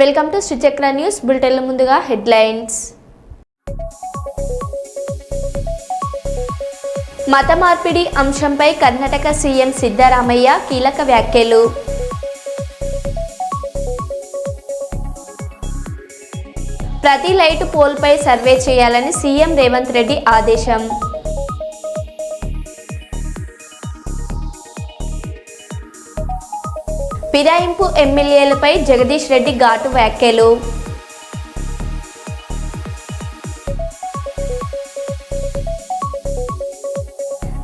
Welcome to Sri Chakra news బులెటిన్ల ముందుగా headlines. మత మార్పిడి అంశంపై కర్ణాటక సీఎం సిద్ధరామయ్య కీలక వ్యాఖ్యలు. ప్రతి లైట్ పోల్పై సర్వే చేయాలని సీఎం రేవంత్ రెడ్డి ఆదేశం. ఫిరాయింపు ఎమ్మెల్యేలపై జగదీష్ రెడ్డి ఘాటు వ్యాఖ్యలు.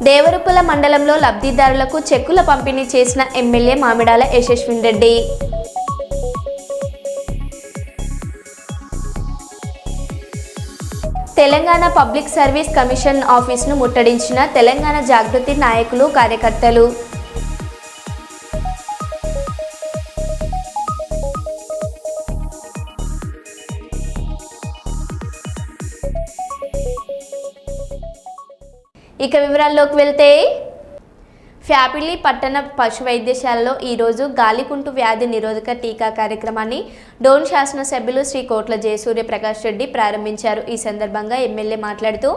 దేవరుప్పల మండలంలో లబ్ధిదారులకు చెక్కుల పంపిణీ చేసిన MLA Mamidala Yashaswin Reddy. Telangana public service commission ఆఫీసును ముట్టడించిన తెలంగాణ జాగృతి నాయకులు, కార్యకర్తలు. ఇక వివరాల్లోకి వెళ్తే, ఫ్యాపిలి పట్టణ పశు వైద్యశాలలో ఈరోజు గాలికుంటు వ్యాధి నిరోధక టీకా కార్యక్రమాన్ని డోన్ శాసనసభ్యులు శ్రీ కోట్ల జయసూర్యప్రకాష్ రెడ్డి ప్రారంభించారు. ఈ సందర్భంగా ఎమ్మెల్యే మాట్లాడుతూ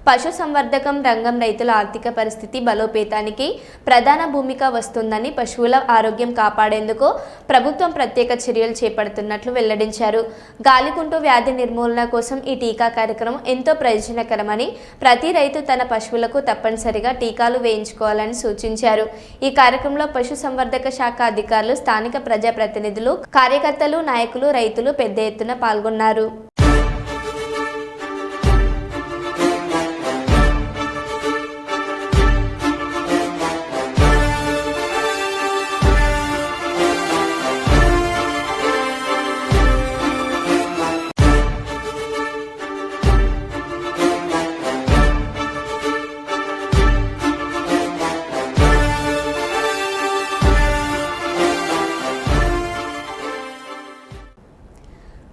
పశు సంవర్ధకం రంగం రైతుల ఆర్థిక పరిస్థితి బలోపేతానికి ప్రధాన భూమిక వస్తుందని, పశువుల ఆరోగ్యం కాపాడేందుకు ప్రభుత్వం ప్రత్యేక చర్యలు చేపడుతున్నట్లు వెల్లడించారు. గాలికుంటు వ్యాధి నిర్మూలన కోసం ఈ టీకా కార్యక్రమం ఎంతో ప్రయోజనకరమని, ప్రతి రైతు తన పశువులకు తప్పనిసరిగా టీకాలు వేయించుకోవాలని సూచించారు. ఈ కార్యక్రమంలో పశు సంవర్ధక శాఖ అధికారులు, స్థానిక ప్రజాప్రతినిధులు, కార్యకర్తలు, నాయకులు, రైతులు పెద్ద ఎత్తున పాల్గొన్నారు.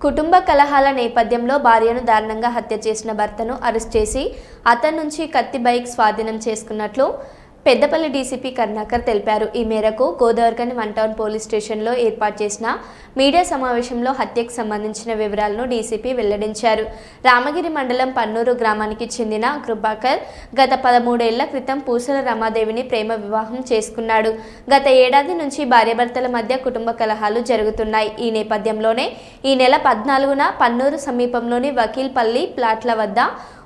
కుటుంబ కలహాల నేపథ్యంలో భార్యను దారుణంగా హత్య చేసిన భర్తను అరెస్ట్ చేసి అతని నుంచి కత్తి బైక్ స్వాధీనం చేసుకున్నట్లు పెద్దపల్లి డీసీపీ కరుణాకర్ తెలిపారు. ఈ మేరకు గోదావరిఖని 1 టౌన్ పోలీస్ స్టేషన్లో ఏర్పాటు చేసిన మీడియా సమావేశంలో హత్యకు సంబంధించిన వివరాలను డీసీపీ వెల్లడించారు. రామగిరి మండలం పన్నూరు గ్రామానికి చెందిన కృపాకర్ గత 13 ఏళ్ల క్రితం పూసల రమాదేవిని ప్రేమ వివాహం చేసుకున్నాడు. గత ఏడాది నుంచి భార్యాభర్తల మధ్య కుటుంబ కలహాలు జరుగుతున్నాయి. ఈ నేపథ్యంలోనే ఈ నెల 14న పన్నూరు సమీపంలోని వకీల్పల్లి ప్లాట్ల వద్ద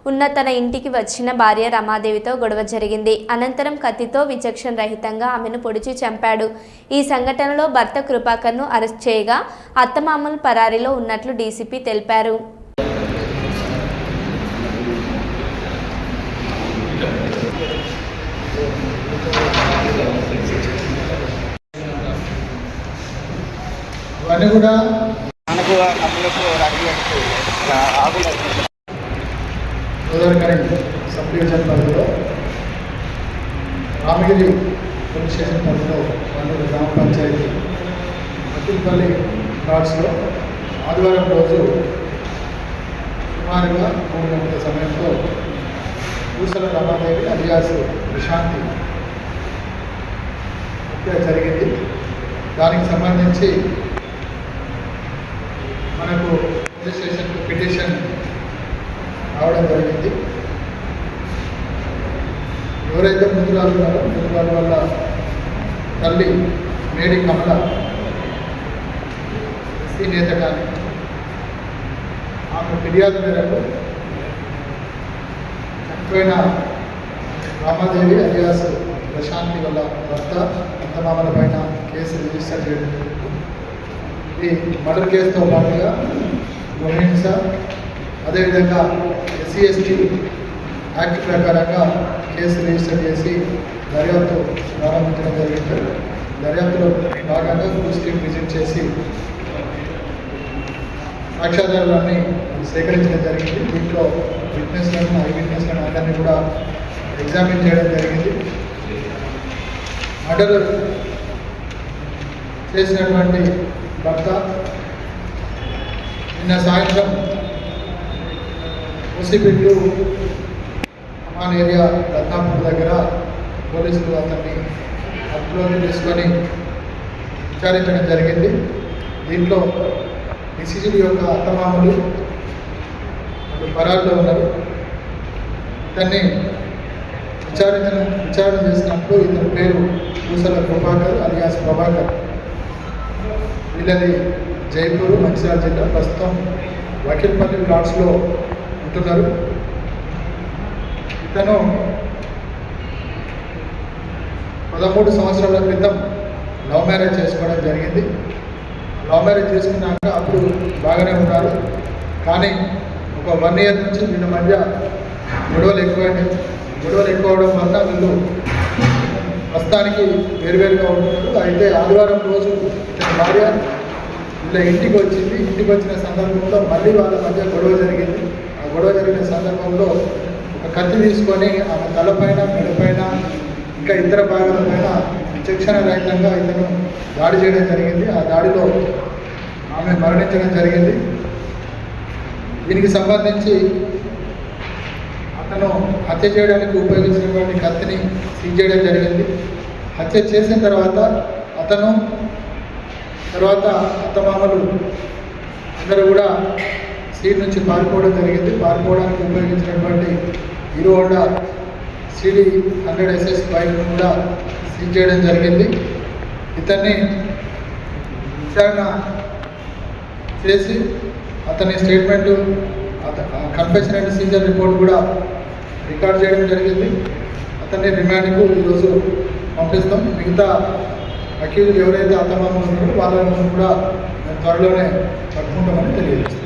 ఉన్న తన ఇంటికి వచ్చిన భార్య రమాదేవితో గొడవ జరిగింది. అనంతరం కత్తితో విచక్షణ రహితంగా ఆమెను పొడిచి చంపాడు. ఈ సంఘటనలో భర్త కృపాకర్ను అరెస్ట్ చేయగా అత్తమామలు పరారీలో ఉన్నట్లు డీసీపీ తెలిపారు. గోదావరిఖని సబ్ డివిజన్ పరిధిలో రామగిరి పోలీస్ స్టేషన్ పరిధిలో పన్నూరు గ్రామ పంచాయతీ వకీల్పల్లి ప్లాట్స్లో ఆదివారం రోజు సుమారుగా 3 గంటల సమయంలో పూసల రమాదేవి అలియాస్ ప్రశాంతి హత్య జరిగింది. దానికి సంబంధించి మనకు పోలీస్ స్టేషన్కు పిటిషన్ రావడం జరిగింది. ఎవరైతే మృతురాలు ఉన్నారో మృతురాలు వల్ల తల్లి మేడి కమల ఎస్సీ నేత కానీ ఆమె ఫిర్యాదు మేరకు చనిపోయిన రామాదేవి అలియాస్ ప్రశాంతి వల్ల భర్త అత్తమామల పైన కేసు రిజిస్టర్ చేయడం జరిగింది. ఇది మర్డర్ కేసుతో పాటుగా గృహహింస, అదేవిధంగా ఎస్సీ ఎస్టీ యాక్ట్ ప్రకారంగా కేసు రిజిస్టర్ చేసి దర్యాప్తు ప్రారంభించడం జరిగింది. దర్యాప్తులో భాగంగా క్రూజ్ టీమ్ విజిట్ చేసి సాక్ష్యాధారాలన్నీ సేకరించడం జరిగింది. దీంట్లో విట్నెస్లను, ఐ విట్నెస్లను అందరినీ కూడా ఎగ్జామిన్ చేయడం జరిగింది. మర్డర్ చేసినటువంటి భర్త నిన్న సాయంత్రం ఓసిబిట్టు అమాన్ ఏరియా రత్నాపూర్ దగ్గర పోలీసులు అతన్ని అదుపులోకి తీసుకొని విచారించడం జరిగింది. దీంట్లో డిసిజుడి యొక్క అత్తమామలు పరాల్లో ఉన్నారు. ఇతన్ని విచారణ చేసినప్పుడు ఇతని పేరు పూసల ప్రభాకర్ అలియాస్ ప్రభాకర్. వీళ్ళది జైపూర్ మంచిర్యాల జిల్లా. ప్రస్తుతం వకీల్పల్లి ప్లాట్స్లో ఉంటున్నారు. ఇతను 13 సంవత్సరాల క్రితం లవ్ మ్యారేజ్ చేసుకోవడం జరిగింది. లవ్ మ్యారేజ్ చేసుకున్నాక అప్పుడు బాగానే ఉన్నారు. కానీ ఒక 1 ఇయర్ నుంచి వీళ్ళ మధ్య గొడవలు ఎక్కువవడం వల్ల వీళ్ళు ప్రస్తుతానికి వేరువేరుగా ఉంటున్నారు. అయితే ఆదివారం రోజు ఇతని భార్య వీళ్ళ ఇంటికి వచ్చింది. ఇంటికి వచ్చిన సందర్భంలో మళ్ళీ వాళ్ళ మధ్య గొడవ జరిగింది. ఆ గొడవ జరిగిన సందర్భంలో ఒక కత్తి తీసుకొని ఆమె తలపైన, మెడపైన, ఇంకా ఇతర భాగాలపైన విచక్షణ రహితంగా ఇతను దాడి చేయడం జరిగింది. ఆ దాడిలో ఆమె మరణించడం జరిగింది. దీనికి సంబంధించి అతను హత్య చేయడానికి ఉపయోగించినటువంటి కత్తిని సీజ్ చేయడం జరిగింది. హత్య చేసిన తర్వాత అత్తమామలు అందరూ కూడా సీట్ నుంచి పారిపోవడం జరిగింది. పారిపోవడానికి ఉపయోగించినటువంటి హీరో హోండా సిడి 100SS బైక్ను కూడా సీజ్ చేయడం జరిగింది. ఇతన్ని విచారణ చేసి అతని statement, confession and Caesar report కూడా రికార్డ్ చేయడం జరిగింది. అతన్ని రిమాండ్కు ఈరోజు పంపిస్తాం. మిగతా అక్యూజులు ఎవరైతే అత్తమామలు ఉన్నారో వాళ్ళని కూడా త్వరలోనే పట్టుకుంటామని తెలియజేస్తున్నాం.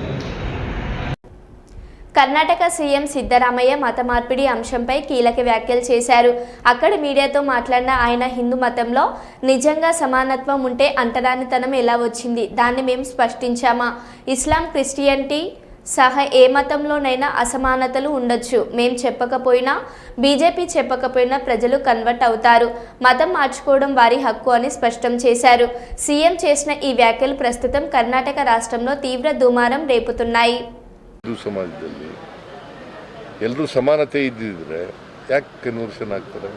కర్ణాటక సీఎం సిద్ధరామయ్య మత మార్పిడి అంశంపై కీలక వ్యాఖ్యలు చేశారు. అక్కడ మీడియాతో మాట్లాడిన ఆయన హిందూ మతంలో నిజంగా సమానత్వం ఉంటే అంటరానితనం ఎలా వచ్చింది? దాన్ని మేము స్పష్టించామా? ఇస్లాం, క్రిస్టియనిటీ సహా ఏ మతంలోనైనా అసమానతలు ఉండొచ్చు. మేం చెప్పకపోయినా, బీజేపీ చెప్పకపోయినా ప్రజలు కన్వర్ట్ అవుతారు. మతం మార్చుకోవడం వారి హక్కు అని స్పష్టం చేశారు. సీఎం చేసిన ఈ వ్యాఖ్యలు ప్రస్తుతం కర్ణాటక రాష్ట్రంలో తీవ్ర దుమారం రేపుతున్నాయి. ಸಮಾಜದಲ್ಲಿ ಎಲ್ಲರೂ ಸಮಾನತೆ ಇದ್ದಿದ್ರೆ ಯಾಕೆ ಕನ್ವರ್ಷನ್ ಆಗ್ತಾರೆ?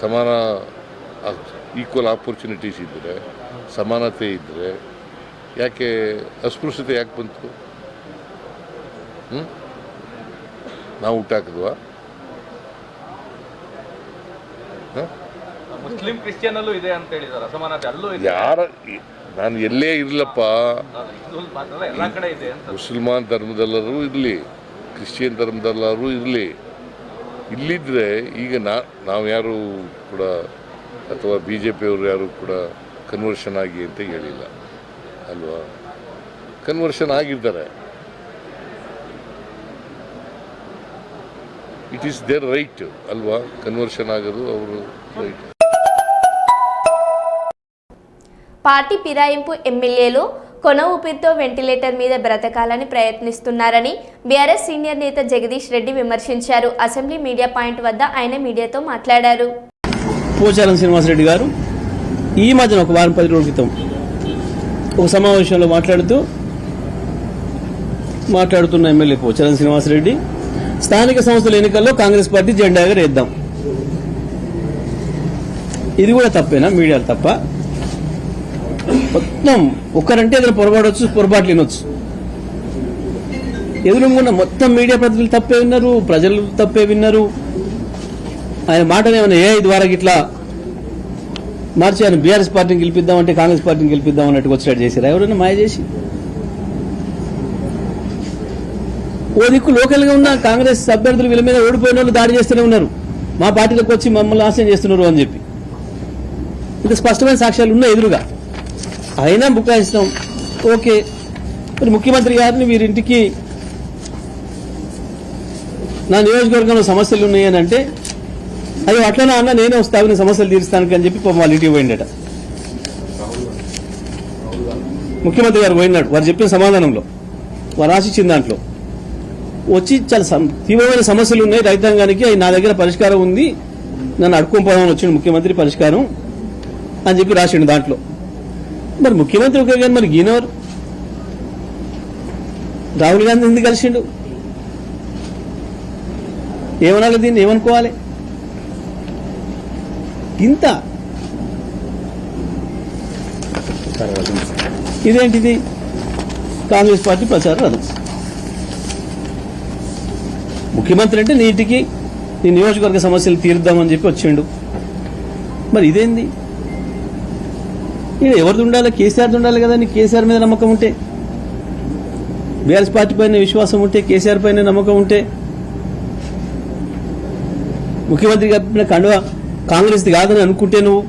ಸಮಾನ ಈಕ್ವಲ್ ಆಪರ್ಚುನಿಟೀಸ್ ಇದ್ದರೆ, ಸಮಾನತೆ ಇದ್ದರೆ ಯಾಕೆ ಅಸ್ಪೃಶ್ಯತೆ ಯಾಕೆ ಬಂತು? ನಾವು ಹುಟ್ಟಾಕಿದ್ವಾ? ಮುಸ್ಲಿಂ ಕ್ರಿಶ್ಚಿಯನ್ ಅಲ್ಲೂ ಇದೆ ಅಂತ ಹೇಳಿದಾರೆ, ಅಸಮಾನತೆ ಅಲ್ಲೂ ಇದೆ. ಯಾರ ನಾನು ಎಲ್ಲೇ ಇರಲಪ್ಪ, ಎಲ್ಲ ಕಡೆ ಇದೆ ಅಂತ. ಮುಸಲ್ಮಾನ್ ಧರ್ಮದಲ್ಲರೂ ಇರಲಿ, ಕ್ರಿಶ್ಚಿಯನ್ ಧರ್ಮದಲ್ಲರೂ ಇರಲಿ, ಇಲ್ಲಿದ್ದರೆ ಈಗ ನಾವು ಯಾರು ಕೂಡ ಅಥವಾ BJPಯವರು ಯಾರು ಕೂಡ ಕನ್ವರ್ಷನ್ ಆಗಿ ಅಂತ ಹೇಳಿಲ್ಲ ಅಲ್ವಾ? ಕನ್ವರ್ಷನ್ ಆಗಿರ್ತಾರೆ. ಇಟ್ ಈಸ್ ದೇರ್ ರೈಟ್ ಅಲ್ವಾ? ಕನ್ವರ್ಷನ್ ಆಗೋದು ಅವರು ರೈಟ್. పార్టీ ఫిరాయింపు ఎమ్మెల్యేలు కొన ఊపిరితో వెంటిలేటర్ మీద బ్రతకాలని ప్రయత్నిస్తున్నారని బీఆర్ఎస్ సీనియర్ నేత జగదీష్ రెడ్డి విమర్శించారు. అసెంబ్లీ మీడియా పాయింట్ వద్ద ఆయన మీడియాతో మాట్లాడారు. పోచారం శ్రీనివాసరెడ్డి గారు ఈ మధ్యన ఒక వారం 10 రోజుల క్రితం ఒక సమావేశంలో మాట్లాడుతున్న ఎమ్మెల్యే పోచారం శ్రీనివాసరెడ్డి, స్థానిక సంస్థల ఎన్నికల్లో కాంగ్రెస్ పార్టీ జెండా ఎగరేద్దాం. ఇది కూడా తప్పేనా? మీడియా తప్ప? మొత్తం ఒక్కరంటే ఏదైనా పొరపాటు పొరపాట్లు వినొచ్చు. ఎదురుగున్న మొత్తం మీడియా ప్రతినిధులు తప్పే విన్నారు, ప్రజలు తప్పే విన్నారు. ఆయన మాటనేమన్నా AI ద్వారా ఇట్లా మార్చి ఆయన బీఆర్ఎస్ పార్టీని గెలిపిద్దామంటే కాంగ్రెస్ పార్టీని గెలిపిద్దాం అన్నట్టు వచ్చేటట్టు చేశారు. ఎవరైనా మాయ చేసి ఓ దిక్కు లోకల్ గా ఉన్న కాంగ్రెస్ అభ్యర్థులు వీళ్ళ మీద ఓడిపోయిన వాళ్ళు దాడి చేస్తూనే ఉన్నారు. మా పార్టీలోకి వచ్చి మమ్మల్ని ఆశయం చేస్తున్నారు అని చెప్పి ఇంత స్పష్టమైన సాక్ష్యాలు ఉన్నాయి ఎదురుగా. అయినా బుకాయిస్తాం. ఓకే, మరి ముఖ్యమంత్రి గారిని వీరింటికి నా నియోజకవర్గంలో సమస్యలు ఉన్నాయని అంటే, అయ్యో అట్లనే అన్న నేనే వస్తాను సమస్యలు తీరుస్తానికి అని చెప్పి వాళ్ళ ఇంటికి పోయిండట. ముఖ్యమంత్రి గారు పోయినాడు. వారు చెప్పిన సమాధానంలో, వారు ఆశించిన దాంట్లో వచ్చి చాలా తీవ్రమైన సమస్యలు ఉన్నాయి రైతాంగానికి, అవి నా దగ్గర పరిష్కారం ఉంది, నన్ను అడుక్కోపోదామని వచ్చిండు ముఖ్యమంత్రి పరిష్కారం అని చెప్పి రాసిండు దాంట్లో. మరి ముఖ్యమంత్రి ఒక కానీ మరి గీనవరు రాహుల్ గాంధీ ఎందుకు కలిసిండు? ఏమనాలి దీన్ని? ఏమనుకోవాలి? ఇంత ఇదేంటిది? కాంగ్రెస్ పార్టీ ప్రచార రథం. ముఖ్యమంత్రి అంటే నీటికి నీ నియోజకవర్గ సమస్యలు తీరుద్దామని చెప్పి వచ్చిండు. మరి ఇదేంది? ఇది ఎవరిది ఉండాలి? కేసీఆర్ది ఉండాలి కదా. నీ కేసీఆర్ మీద నమ్మకం ఉంటే, బీఆర్ఎస్ పార్టీ పైన విశ్వాసం ఉంటే, కేసీఆర్ పైన నమ్మకం ఉంటే, ముఖ్యమంత్రి కప్పిన కండువ కాంగ్రెస్ది కాదని అనుకుంటే నువ్వు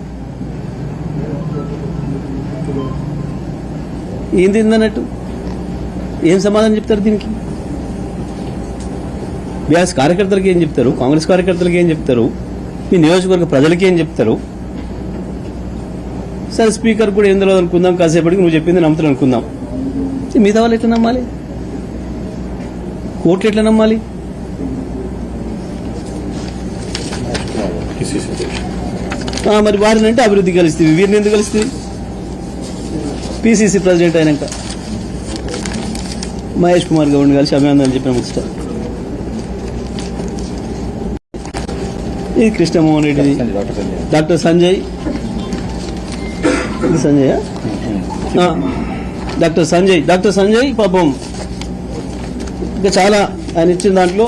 ఏంది అన్నట్టు ఏం సమాధానం చెప్తారు దీనికి? బీఆర్ఎస్ కార్యకర్తలకి ఏం చెప్తారు? కాంగ్రెస్ కార్యకర్తలకి ఏం చెప్తారు? మీ నియోజకవర్గ ప్రజలకి ఏం చెప్తారు? సరే, స్పీకర్ కూడా ఏం తెలియదు అనుకుందాం, కాసేపటికి నువ్వు చెప్పింది నమ్ముతాను అనుకుందాం. మిగతా వాళ్ళు ఎట్లా నమ్మాలి? కోర్టులు ఎట్లా నమ్మాలి? మరి వారిని అంటే అభివృద్ధి కలుస్తుంది, వీరిని ఎందుకు కలుస్తుంది? పిసిసి ప్రెసిడెంట్ అయినాక మహేష్ కుమార్ గౌడ్ని కలిసి అభినందనలు చెప్పిన ముచ్చట. ఇది కృష్ణమోహన్ రెడ్డిది, డాక్టర్ సంజయ్, ఇది సంజయ్, డాక్టర్ సంజయ్ పాపం ఇంకా చాలా ఆయన ఇచ్చిన దాంట్లో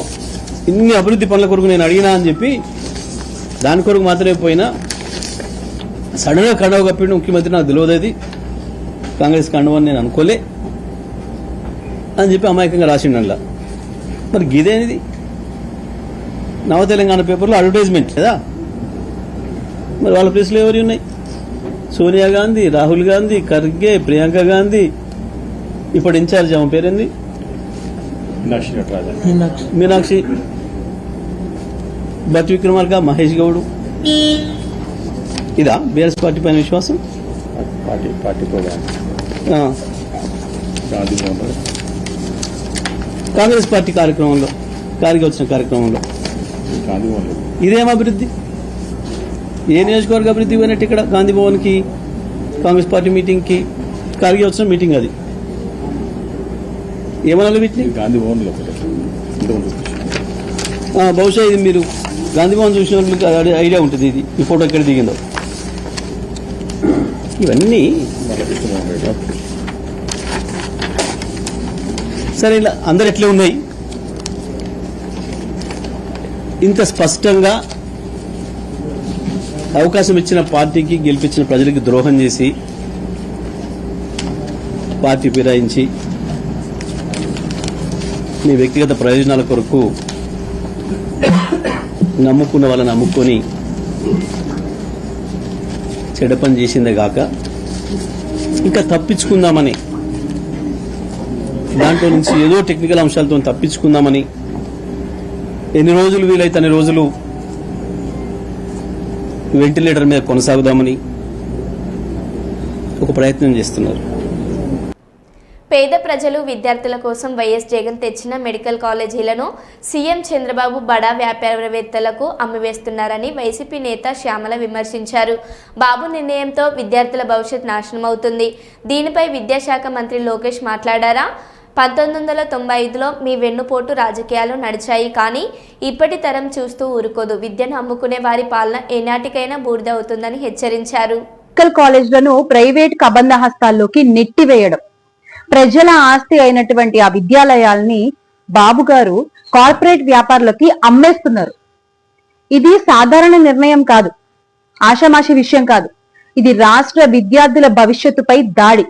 ఇన్ని అభివృద్ధి పనుల కొరకు నేను అడిగినా అని చెప్పి దాని కొరకు మాత్రమే పోయినా సడన్ గా కండవ కప్పిన ముఖ్యమంత్రి నాకు తెలియదు, కాంగ్రెస్ కండవ అని నేను అనుకోలే అని చెప్పి అమాయకంగా రాసిండల్లా. మరి గిదేనిది? నవ తెలంగాణ పేపర్లో అడ్వర్టైజ్మెంట్ కదా. మరి వాళ్ళ ప్లేస్లో ఎవరు ఉన్నాయి? సోనియా గాంధీ, రాహుల్ గాంధీ, ఖర్గే, ప్రియాంక గాంధీ, ఇప్పుడు ఇన్ఛార్జ్ ఆమె పేరేంది, మీనాక్షి, భట్టి విక్రమార్క, మహేష్ గౌడ్. ఇదా బీఆర్ఎస్ పార్టీ పైన విశ్వాసం? కాంగ్రెస్ పార్టీ కార్యక్రమంలో కారికి వచ్చిన కార్యక్రమంలో ఇదేం అభివృద్ధి? ఏ నియోజకవర్గ అభివృద్ధి పోయినట్టు ఇక్కడ గాంధీ భవన్కి కాంగ్రెస్ పార్టీ మీటింగ్కి కారికి వచ్చిన మీటింగ్ అది ఏమన్నా వీటిని? గాంధీ భవన్ బహుశా ఇది మీరు గాంధీ భవన్ చూసిన మీకు ఐడియా ఉంటుంది ఇది ఈ ఫోటో ఎక్కడ దిగిందో. ఇవన్నీ సరే, ఇలా అందరు ఎట్లే ఉన్నాయి. ఇంత స్పష్టంగా అవకాశం ఇచ్చిన పార్టీకి, గెలిపించిన ప్రజలకి ద్రోహం చేసి పార్టీ ఫిరాయించి నీ వ్యక్తిగత ప్రయోజనాల కొరకు నమ్ముకున్న వాళ్ళని నమ్ముకొని చెడ్డ పని చేసిందే గాక ఇంకా తప్పించుకుందామని, దాంట్లో నుంచి ఏదో టెక్నికల్ అంశాలతో తప్పించుకుందామని ఎన్ని రోజులు వీలైతే అన్ని రోజులు వెంటిలేటర్ మీద కొనసాగుదామని ఒక ప్రయత్నం చేస్తున్నారు. పేద ప్రజలు, విద్యార్థుల కోసం వైఎస్ జగన్ తెచ్చిన మెడికల్ కాలేజీలను సీఎం చంద్రబాబు బడా వ్యాపారవేత్తలకు అమ్మివేస్తున్నారని వైసీపీ నేత శ్యామల విమర్శించారు. బాబు నిర్ణయంతో విద్యార్థుల భవిష్యత్ నాశనం అవుతుంది. దీనిపై విద్యాశాఖ మంత్రి లోకేష్ మాట్లాడారా? 1995లో మీ వెన్నుపోటు రాజకీయాలు నడిచాయి, కానీ ఇప్పటి తరం చూస్తూ ఊరుకోదు. విద్యను అమ్ముకునే వారి పాలన ఏనాటికైనా బూడిద అవుతుందని హెచ్చరించారు. మెడికల్ కాలేజీలను ప్రైవేట్ కబంధ హస్తాల్లోకి నెట్టివేయడం, ప్రజల ఆస్తి అయినటువంటి ఆ విద్యాలయాల్ని బాబు గారు కార్పొరేట్ వ్యాపారులకి అమ్మేస్తున్నారు. ఇది సాధారణ నిర్ణయం కాదు, ఆషామాషి విషయం కాదు. ఇది రాష్ట్ర విద్యార్థుల భవిష్యత్తుపై దాడి.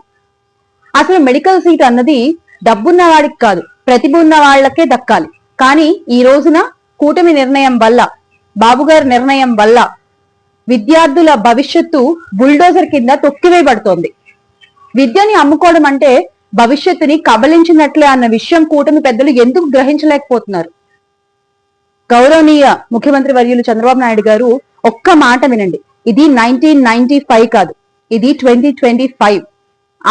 అసలు మెడికల్ సీట్ అన్నది డబ్బున్న వాడికి కాదు, ప్రతిభ ఉన్న వాళ్లకే దక్కాలి. కానీ ఈ రోజున కూటమి నిర్ణయం వల్ల, బాబు గారి నిర్ణయం వల్ల విద్యార్థుల భవిష్యత్తు బుల్డోజర్ కింద తొక్కివేయబడుతోంది. విద్యని అమ్ముకోవడం అంటే భవిష్యత్తుని కబలించినట్లే అన్న విషయం కూటమి పెద్దలు ఎందుకు గ్రహించలేకపోతున్నారు? గౌరవనీయ ముఖ్యమంత్రి వర్యులు చంద్రబాబు నాయుడు గారు ఒక్క మాట వినండి. ఇది 1995 కాదు, ఇది 2025.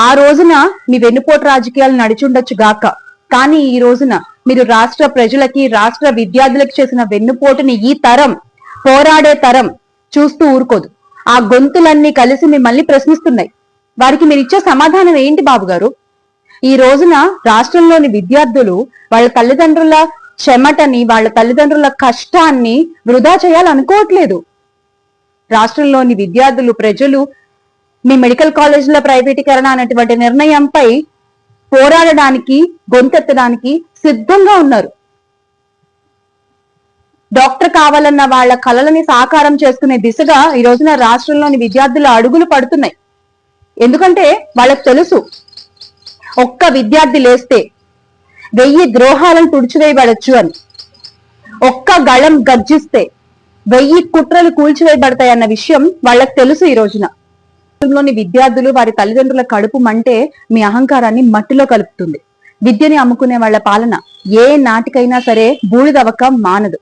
ఆ రోజున మీ వెన్నుపోటు రాజకీయాలు నడిచుండొచ్చు గాక, కానీ ఈ రోజున మీరు రాష్ట్ర ప్రజలకి, రాష్ట్ర విద్యార్థులకు చేసిన వెన్నుపోటుని ఈ తరం, పోరాడే తరం చూస్తూ ఊరుకోదు. ఆ గొంతులన్నీ కలిసి మిమ్మల్ని ప్రశ్నిస్తున్నాయి. వారికి మీరు ఇచ్చే సమాధానం ఏంటి బాబు గారు? ఈ రోజున రాష్ట్రంలోని విద్యార్థులు వాళ్ళ తల్లిదండ్రుల చెమటని, వాళ్ళ తల్లిదండ్రుల కష్టాన్ని వృధా చేయాలనుకోవట్లేదు. రాష్ట్రంలోని విద్యార్థులు, ప్రజలు మీ మెడికల్ కాలేజీల ప్రైవేటీకరణ అనేటువంటి నిర్ణయంపై పోరాడడానికి, గొంతెత్తడానికి సిద్ధంగా ఉన్నారు. డాక్టర్ కావాలన్న వాళ్ళ కలలని సాకారం చేసుకునే దిశగా ఈ రోజున రాష్ట్రంలోని విద్యార్థుల అడుగులు పడుతున్నాయి. ఎందుకంటే వాళ్ళకి తెలుసు, ఒక్క విద్యార్థి లేస్తే 1000 ద్రోహాలను తుడిచివేయబడచ్చు అని, ఒక్క గళం గర్జిస్తే 1000 కుట్రలు కూల్చివేయబడతాయన్న విషయం వాళ్ళకి తెలుసు. ఈ రోజున లోని విద్యార్థులు, వారి తల్లిదండ్రుల కడుపు మంటే మీ అహంకారాన్ని మట్టిలో కలుపుతుంది. విద్యని అమ్ముకునే వాళ్ళ పాలన ఏ నాటికైనా సరే బూడిదవ్వక మానదు.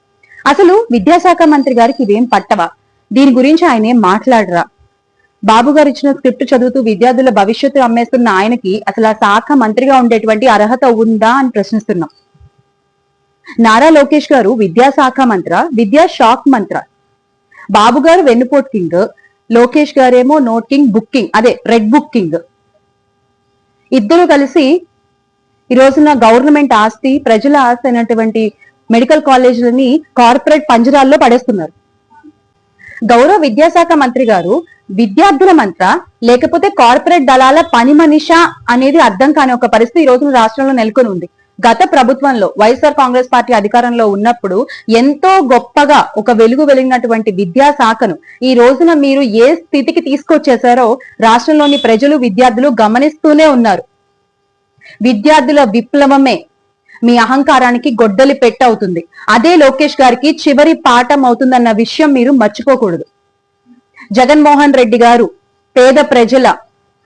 అసలు విద్యాశాఖ మంత్రి గారికి ఇవేం పట్టవా? దీని గురించి ఆయన ఏం మాట్లాడరా? బాబు గారు ఇచ్చిన స్క్రిప్ట్ చదువుతూ విద్యార్థుల భవిష్యత్తు అమ్మేస్తున్న ఆయనకి అసలు ఆ శాఖ మంత్రిగా ఉండేటువంటి అర్హత ఉందా అని ప్రశ్నిస్తున్నాం. నారా లోకేష్ గారు విద్యాశాఖ మంత్ర, విద్యా షాక్ మంత్ర. బాబు గారు వెన్నుపోటు కింగ్, లోకేష్ గారేమో నోట్ కింగ్, బుక్కింగ్, అదే రెడ్ బుక్కింగ్. ఇద్దరు కలిసి ఈ రోజున గవర్నమెంట్ ఆస్తి, ప్రజల ఆస్తి అయినటువంటి మెడికల్ కాలేజీలని కార్పొరేట్ పంజరాల్లో పడేస్తున్నారు. గౌరవ విద్యాశాఖ మంత్రి గారు విద్యార్థుల మంత్ర, లేకపోతే కార్పొరేట్ దళాల పని మనిషా అనేది అర్థం కాని ఒక పరిస్థితి ఈ రోజున రాష్ట్రంలో నెలకొని ఉంది. గత ప్రభుత్వంలో వైఎస్ఆర్ కాంగ్రెస్ పార్టీ అధికారంలో ఉన్నప్పుడు ఎంతో గొప్పగా ఒక వెలుగు వెలిగినటువంటి విద్యాశాఖను ఈ రోజున మీరు ఏ స్థితికి తీసుకొచ్చేశారో రాష్ట్రంలోని ప్రజలు, విద్యార్థులు గమనిస్తూనే ఉన్నారు. విద్యార్థుల విప్లవమే మీ అహంకారానికి గొడ్డలి పెట్టవుతుంది. అదే లోకేష్ గారికి చివరి పాఠం అవుతుందన్న విషయం మీరు మర్చిపోకూడదు. జగన్మోహన్ రెడ్డి గారు పేద ప్రజల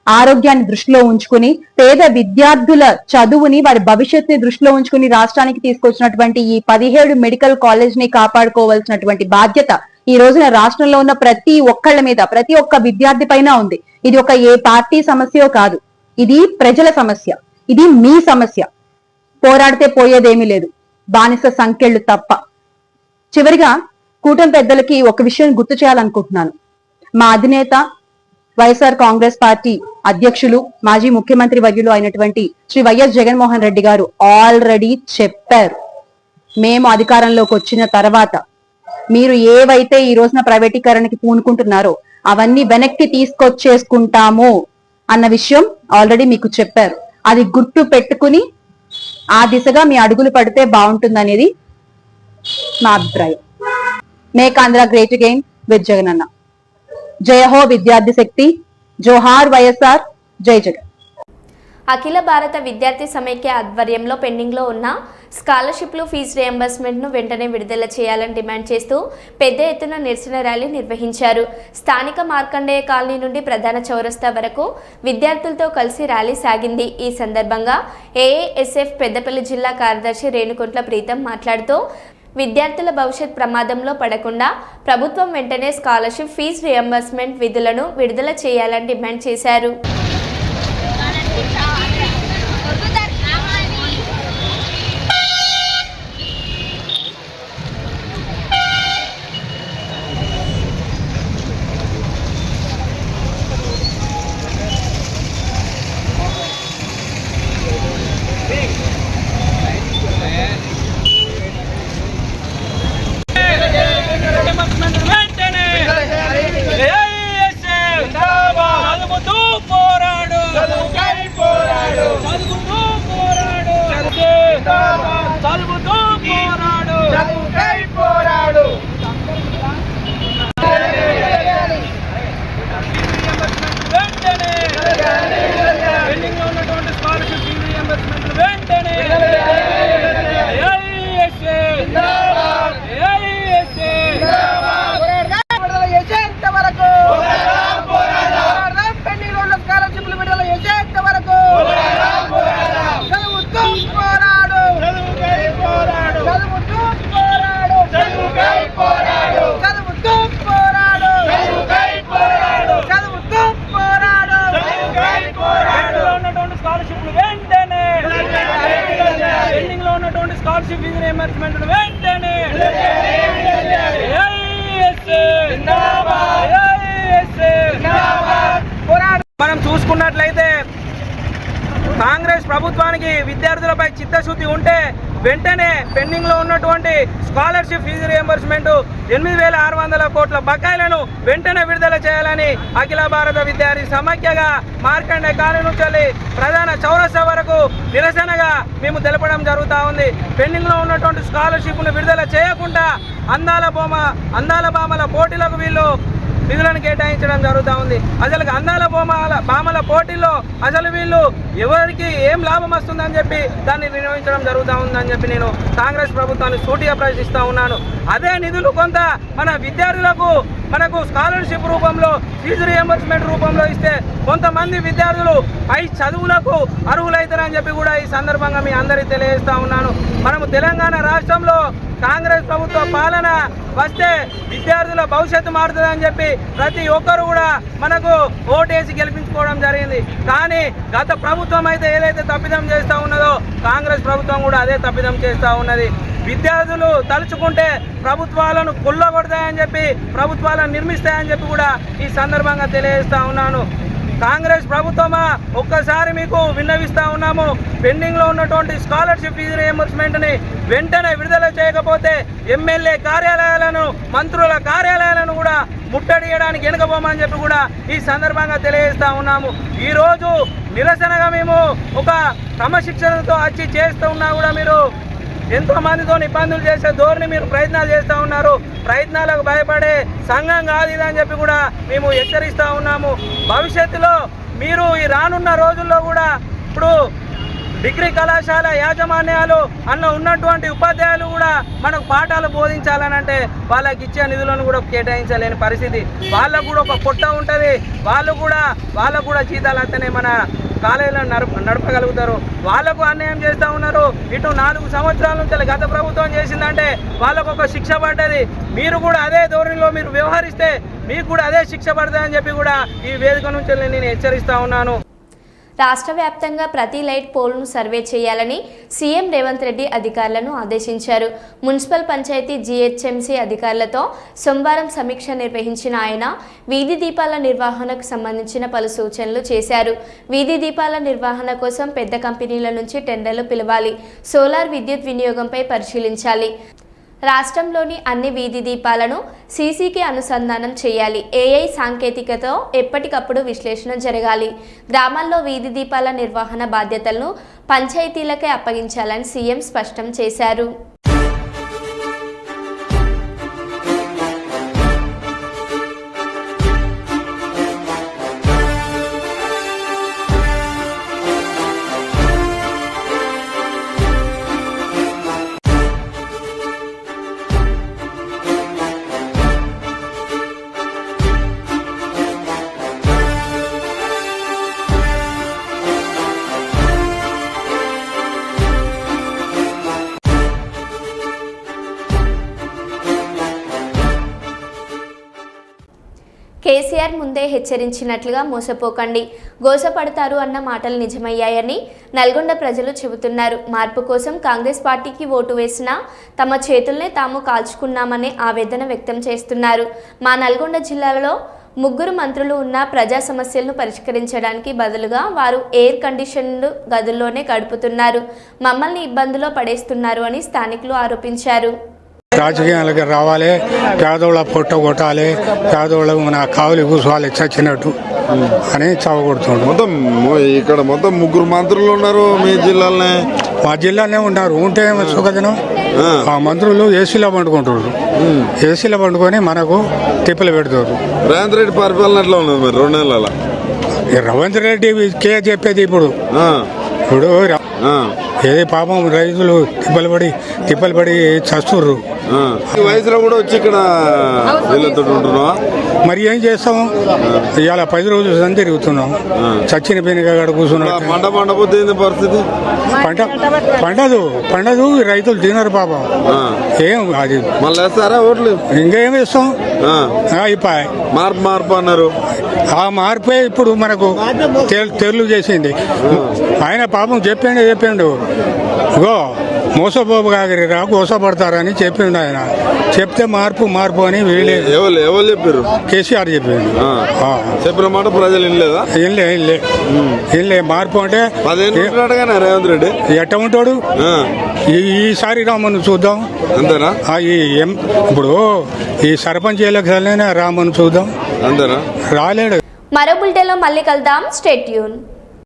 ఆరోగ్యాన్ని దృష్టిలో ఉంచుకుని, పేద విద్యార్థుల చదువుని, వారి భవిష్యత్తుని దృష్టిలో ఉంచుకుని రాష్ట్రానికి తీసుకొచ్చినటువంటి ఈ 17 మెడికల్ కాలేజ్ ని కాపాడుకోవాల్సినటువంటి బాధ్యత ఈ రోజున రాష్ట్రంలో ఉన్న ప్రతి ఒక్కళ్ళ మీద, ప్రతి ఒక్క విద్యార్థి పైన ఉంది. ఇది ఒక ఏ పార్టీ సమస్యో కాదు, ఇది ప్రజల సమస్య, ఇది మీ సమస్య. పోరాడితే పోయేదేమీ లేదు, బానిస సంఖ్యలు తప్ప. చివరిగా కూటమి పెద్దలకి ఒక విషయం గుర్తు చేయాలనుకుంటున్నాను. మా అధినేత వైఎస్ఆర్ కాంగ్రెస్ పార్టీ అధ్యక్షులు, మాజీ ముఖ్యమంత్రి వర్యులు అయినటువంటి శ్రీ వైఎస్ జగన్మోహన్ రెడ్డి గారు ఆల్రెడీ చెప్పారు, మేము అధికారంలోకి వచ్చిన తర్వాత మీరు ఏవైతే ఈ రోజున ప్రైవేటీకరణకి పూనుకుంటున్నారో అవన్నీ వెనక్కి తీసుకొచ్చేసుకుంటాము అన్న విషయం ఆల్రెడీ మీకు చెప్పారు. అది గుర్తు పెట్టుకుని ఆ దిశగా మీ అడుగులు పడితే బాగుంటుందనేది నా అభిప్రాయం. Make Andhra great again with Jagan అన్న. జయ హో విద్యార్థి శక్తి, జోహార్ వైఎస్ఆర్, జై జగన్. అఖిల భారత విద్యార్థి సమైక్య ఆధ్వర్యంలో పెండింగ్లో ఉన్న స్కాలర్షిప్లు, ఫీజు రియంబర్స్మెంట్ను వెంటనే విడుదల చేయాలని డిమాండ్ చేస్తూ పెద్ద ఎత్తున నిరసన ర్యాలీ నిర్వహించారు. స్థానిక మార్కండేయ కాలనీ నుండి ప్రధాన చౌరస్తా వరకు విద్యార్థులతో కలిసి ర్యాలీ సాగింది. ఈ సందర్భంగా ఏఏఎస్ఎఫ్ పెద్దపల్లి జిల్లా కార్యదర్శి రేణుకుంట్ల ప్రీతం మాట్లాడుతూ విద్యార్థుల భవిష్యత్ ప్రమాదంలో పడకుండా ప్రభుత్వం వెంటనే స్కాలర్షిప్, ఫీజు రియంబర్స్మెంట్ విధులను విడుదల చేయాలని డిమాండ్ చేశారు. మనం చూసుకున్నట్లయితే కాంగ్రెస్ ప్రభుత్వానికి విద్యార్థులపై చిత్తశుద్ధి ఉంటే వెంటనే పెండింగ్లో ఉన్నటువంటి స్కాలర్షిప్ ఫీజు రియంబర్స్మెంట్ 8,600 కోట్ల బకాయిలను వెంటనే విడుదల చేయాలని అఖిల భారత విద్యార్థి సమాఖ్యగా మార్కండే కాలనీ నుంచి ప్రధాన చౌరస్తా వరకు నిరసనగా మేము తెలపడం జరుగుతూ ఉంది. పెండింగ్లో ఉన్నటువంటి స్కాలర్షిప్ను విడుదల చేయకుండా అందాల బామల పోటీలకు వీళ్ళు నిధులను కేటాయించడం జరుగుతూ ఉంది. అసలు అందాల బామల పోటీల్లో అసలు వీళ్ళు ఎవరికి ఏం లాభం వస్తుందని చెప్పి దాన్ని వినియోగించడం జరుగుతూ ఉందని చెప్పి నేను కాంగ్రెస్ ప్రభుత్వాన్ని సూటిగా ప్రశ్నిస్తూ ఉన్నాను. అదే నిధులు కొంత మన విద్యార్థులకు మనకు స్కాలర్షిప్ రూపంలో ఫీజు రియంబర్స్మెంట్ రూపంలో ఇస్తే కొంతమంది విద్యార్థులు పై చదువులకు అర్హులవుతారని చెప్పి కూడా ఈ సందర్భంగా మీ అందరికీ తెలియజేస్తా ఉన్నాను. మనము తెలంగాణ రాష్ట్రంలో కాంగ్రెస్ ప్రభుత్వ పాలన వస్తే విద్యార్థుల భవిష్యత్తు మారుతుందని చెప్పి ప్రతి ఒక్కరు కూడా మనకు ఓటేసి గెలిపించుకోవడం జరిగింది. కానీ గత ప్రభుత్వం అయితే ఏదైతే తప్పిదం చేస్తూ ఉన్నదో కాంగ్రెస్ ప్రభుత్వం కూడా అదే తప్పిదం చేస్తూ ఉన్నది. విద్యార్థులు తలుచుకుంటే ప్రభుత్వాలను కొల్లగొడతాయని చెప్పి ప్రభుత్వాలను నిర్మిస్తాయని చెప్పి కూడా ఈ సందర్భంగా తెలియజేస్తా ఉన్నాను. కాంగ్రెస్ ప్రభుత్వమా ఒక్కసారి మీకు విన్నవిస్తా ఉన్నాము. పెండింగ్లో ఉన్నటువంటి స్కాలర్షిప్ ఫీజు రియంబర్స్మెంట్ని వెంటనే విడుదల చేయకపోతే ఎమ్మెల్యే కార్యాలయాలను మంత్రుల కార్యాలయాలను కూడా ముట్టడియడానికి వెనుకపోమని చెప్పి కూడా ఈ సందర్భంగా తెలియజేస్తా ఉన్నాము. ఈరోజు నిరసనగా మేము ఒక క్రమశిక్షణతో వచ్చి చేస్తూ ఉన్నా కూడా మీరు ఎంతో మందితో ఇబ్బందులు చేసే ధోరణి మీరు ప్రయత్నాలు చేస్తూ ఉన్నారు. ప్రయత్నాలకు భయపడే సంఘం కాదు ఇదని చెప్పి కూడా మేము హెచ్చరిస్తూ ఉన్నాము. భవిష్యత్తులో మీరు ఈ రానున్న రోజుల్లో కూడా ఇప్పుడు డిగ్రీ కళాశాల యాజమాన్యాలు అన్న ఉన్నటువంటి ఉపాధ్యాయులు కూడా మనకు పాఠాలు బోధించాలని అంటే వాళ్ళకి ఇచ్చే నిధులను కూడా కేటాయించలేని పరిస్థితి. వాళ్ళకు కూడా ఒక పొట్ట ఉంటుంది. వాళ్ళకు కూడా జీతాలు అంటేనే మన కాలేజీలను నడపగలుగుతారు. వాళ్ళకు అన్యాయం చేస్తూ ఉన్నారు. ఇటు 4 సంవత్సరాల నుంచి గత ప్రభుత్వం చేసిందంటే వాళ్ళకు ఒక శిక్ష పడ్డది. మీరు కూడా అదే ధోరణిలో మీరు వ్యవహరిస్తే మీకు కూడా అదే శిక్ష పడుతుందని చెప్పి కూడా ఈ వేదిక నుంచి నేను హెచ్చరిస్తూ ఉన్నాను. రాష్ట్ర వ్యాప్తంగా ప్రతి లైట్ పోల్ను సర్వే చేయాలని సీఎం రేవంత్ రెడ్డి అధికారులను ఆదేశించారు. మున్సిపల్ పంచాయతీ జీహెచ్ఎంసీ అధికారులతో సోమవారం సమీక్ష నిర్వహించిన ఆయన వీధి దీపాల నిర్వహణకు సంబంధించిన పలు సూచనలు చేశారు. వీధి దీపాల నిర్వహణ కోసం పెద్ద కంపెనీల నుంచి టెండర్లు పిలవాలి. సోలార్ విద్యుత్ వినియోగంపై పరిశీలించాలి. రాష్ట్రంలోని అన్ని వీధి దీపాలను సీసీకి అనుసంధానం చేయాలి. ఏఐ సాంకేతికతో ఎప్పటికప్పుడు విశ్లేషణ జరగాలి. గ్రామాల్లో వీధి దీపాల నిర్వహణ బాధ్యతలను పంచాయతీలకే అప్పగించాలని సీఎం స్పష్టం చేశారు. కేసీఆర్ ముందే హెచ్చరించినట్లుగా మోసపోకండి, గోసపడతారు అన్న మాటలు నిజమయ్యాయని నల్గొండ ప్రజలు చెబుతున్నారు. మార్పు కోసం కాంగ్రెస్ పార్టీకి ఓటు వేసినా తమ చేతుల్నే తాము కాల్చుకున్నామనే ఆవేదన వ్యక్తం చేస్తున్నారు. మా నల్గొండ జిల్లాలో 3 మంత్రులు ఉన్న ప్రజా సమస్యలను పరిష్కరించడానికి బదులుగా వారు ఎయిర్ కండిషన్డ్ గదుల్లోనే గడుపుతున్నారు. మమ్మల్ని ఇబ్బందులో పడేస్తున్నారు అని స్థానికులు ఆరోపించారు. రాజకీయాలకు రావాలి, పేదోళ్ళ పొట్ట కొట్టాలి, పేదోళ్ళ మన కావులు కూర్చోవాలి చచ్చినట్టు అని చావగొడుతుండ్రు. మొత్తం ఇక్కడ మొత్తం 3 మంత్రులు ఉన్నారు మీ జిల్లాలోనే. మా జిల్లానే ఉన్నారు. ఉంటే సుఖదినం ఆ మంత్రులు ఏసీలో పండుకుంటారు. ఏసీలో పండుకొని మనకు తిప్పలు పెడతారు. రేవంత్ రెడ్డి పరిపాలన ఎట్లా ఉన్నది మరి 2 నెలల? రేవంత్ రెడ్డి కే చెప్పేది ఇప్పుడు ఏది పాపం రైతులు తిప్పలు పడి చస్తుర్రు. ఈ వయసులో కూడా వచ్చి ఇక్కడ వీళ్ళతో ఉంటున్నావా? మరి ఏం చేస్తాము? ఇవాళ 10 రోజులు తిరుగుతున్నాం. చచ్చిన పెనుక కూర్చున్నాం. పంట పండపోతే పరిస్థితి పండదు. రైతులు తినరు పాపం. ఏం అది మళ్ళీ వేస్తారా ఓట్లు? ఇంకేం వేస్తాం? అయిపోయి మార్పు అన్నారు. ఆ మార్పే ఇప్పుడు మనకు తెర్లు చేసింది. ఆయన పాపం చెప్పిండు ఇగో మోసపోగాగిరిరా గోసపడతారని చెప్పిండు ఆయన. చెప్తే మార్పు అని వీళ్ళే ఎవరు చెప్పారు? కేసీఆర్ చెప్పిండు. చెప్పిన మాట ప్రజలు వినలేదా? ఇల్లే మార్పు అంటే 10 ఏళ్ళు ఉంటున్నాడుగానే రేవంత్ రెడ్డి. ఎట్ట ఉంటాడు? ఈసారి రామను చూద్దాం అంతేనా? ఇప్పుడు ఈ సర్పంచ్ ఎలక్షన్లైనా రామను చూద్దాం. అంతేనా? రాలేడు. మరో బులెటిన్లో మళ్ళీ కలుద్దాం. Stay tune.